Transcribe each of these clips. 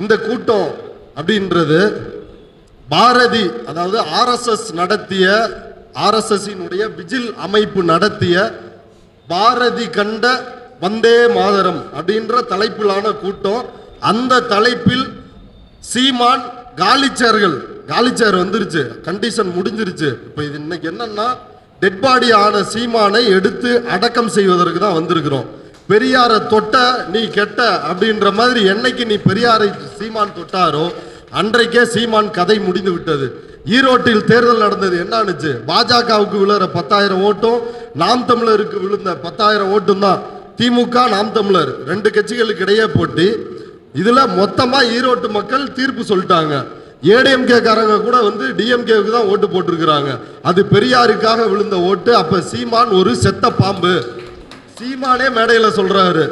இந்த கூட்டம் அப்படின்றது பாரதி, அதாவது ஆர்எஸ்எஸ் நடத்திய, ஆர்எஸ்எஸ்னுடைய விஜில் அமைப்பு நடத்திய பாரதி கண்ட வந்தே மாதரம் அப்படின்ற தலைப்பிலான கூட்டம். அந்த தலைப்பில் சீமான் காலிச்சேர் வந்துருச்சு, கண்டிஷன் முடிஞ்சிருச்சு. இப்போ இது இன்னைக்கு என்னன்னா, டெட் பாடி ஆன சீமானை எடுத்து அடக்கம் செய்வதற்கு தான் வந்திருக்கிறோம். பெரியாரை தொட்ட நீ கெட்ட அப்படின்ற மாதிரி என்னைக்கு நீ பெரியாரை சீமான் தொட்டாரோ அன்றைக்கே சீமான் கதை முடிந்து விட்டது. ஈரோட்டில் தேர்தல் நடந்தது, என்னானுச்சு? பாஜகவுக்கு விழுற 10,000 ஓட்டும் நாம் தமிழருக்கு விழுந்த 10,000 ஓட்டும் தான். திமுக நாம் தமிழர் ரெண்டு கட்சிகளுக்கு இடையே போட்டி. இதுல மொத்தமா ஈரோட்டு மக்கள் தீர்ப்பு சொல்லிட்டாங்க. ஏடிஎம்கே காரங்க கூட வந்து டிஎம்கேவுக்கு தான் ஓட்டு போட்டிருக்கிறாங்க. அது பெரியாருக்காக விழுந்த ஓட்டு. அப்ப சீமான் ஒரு செத்த பாம்பு. சீமானே மேடையில் சொல்றாரு,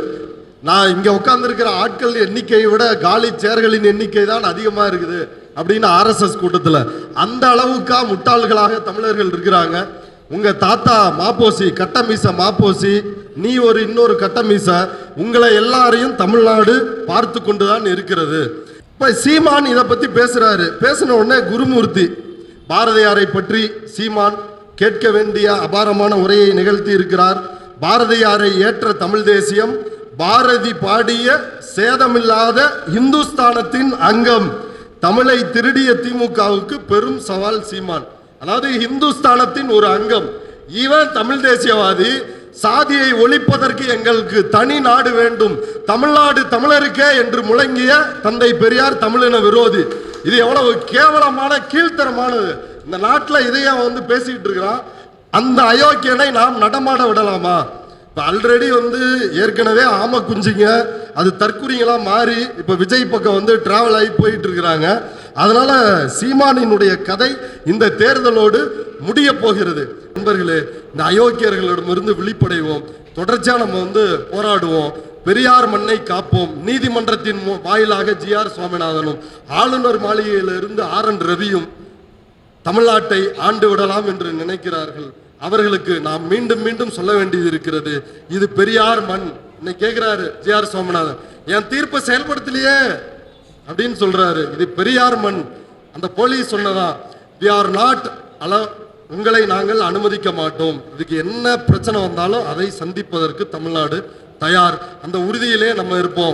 நான் இங்க உட்கார்ந்துருக்கிற ஆட்கள் எண்ணிக்கையை விட காலி சேர்களின் எண்ணிக்கை தான் அதிகமா இருக்குது அப்படின்னு ஆர்எஸ்எஸ் கூட்டத்தில். அந்த அளவுக்கா முட்டாள்களாக தமிழர்கள் இருக்கிறாங்க. உங்க தாத்தா மாப்போசி, கட்டமீச மாப்போசி, நீ ஒரு இன்னொரு கட்டமீச, உங்களை எல்லாரையும் தமிழ்நாடு பார்த்து கொண்டுதான் இருக்கிறது. இப்ப சீமான் இதை பத்தி பேசுறாரு. பேசின உடனே குருமூர்த்தி பாரதியாரை பற்றி சீமான் கேட்க வேண்டிய அபாரமான உரையை நிகழ்த்தி இருக்கிறார். பாரதியாரை ஏற்ற தமிழ் தேசியம், பாரதி பாடிய சேதமில்லாத இந்துஸ்தானத்தின் அங்கம், தமிழை திருடிய திமுகவுக்கு பெரும் சவால் சீமான். அதாவது இந்துஸ்தானத்தின் ஒரு அங்கம். இவன் தமிழ் தேசியவாதி. சாதியை ஒழிப்பதற்கு எங்களுக்கு தனி நாடு வேண்டும், தமிழ்நாடு தமிழருக்கே என்று முழங்கிய தந்தை பெரியார் தமிழின விரோதி. இது எவ்வளவு கேவலமான கீழ்த்தரமானது. இந்த நாட்டில் இதையே வந்து பேசிக்கிட்டு இருக்கிறான். அந்த அயோக்கியனை நாம் நடமாட விடலாமா? இப்போ ஆல்ரெடி வந்து ஏற்கனவே ஆம குஞ்சிங்க அது தற்குறிங்களா மாறி இப்போ விஜய் பக்கம் வந்து டிராவல் ஆகி போயிட்டு இருக்கிறாங்க. அதனால சீமானினுடைய கதை இந்த தேர்தலோடு முடிய போகிறது. நண்பர்களே, இந்த அயோக்கியர்களிடமிருந்து விழிப்படைவோம். தொடர்ச்சியாக நம்ம வந்து போராடுவோம். பெரியார் மண்ணை காப்போம். நீதிமன்றத்தின் வாயிலாக ஜிஆர் சுவாமிநாதனும், ஆளுநர் மாளிகையிலிருந்து ஆர்.என். ரவியும் தமிழ்நாட்டை ஆண்டு விடலாம் என்று நினைக்கிறார்கள். அவர்களுக்கு நாம் மீண்டும் மீண்டும் சொல்ல வேண்டியது இருக்கிறது. இது பெரியார் மண். இன்னைக்கு கேட்கிறாரு ஜிஆர் சுவாமிநாதன், என் தீர்ப்பை செயல்படுத்தலையே அப்படின்னு சொல்றாரு. இது பெரியார் மண். அந்த போலீஸ் சொன்னதா, we are not உங்களை நாங்கள் அனுமதிக்க மாட்டோம். இதுக்கு என்ன பிரச்சனை வந்தாலும் அதை சந்திப்பதற்கு தமிழ்நாடு தயார். அந்த உறுதியிலே நம்ம இருப்போம்.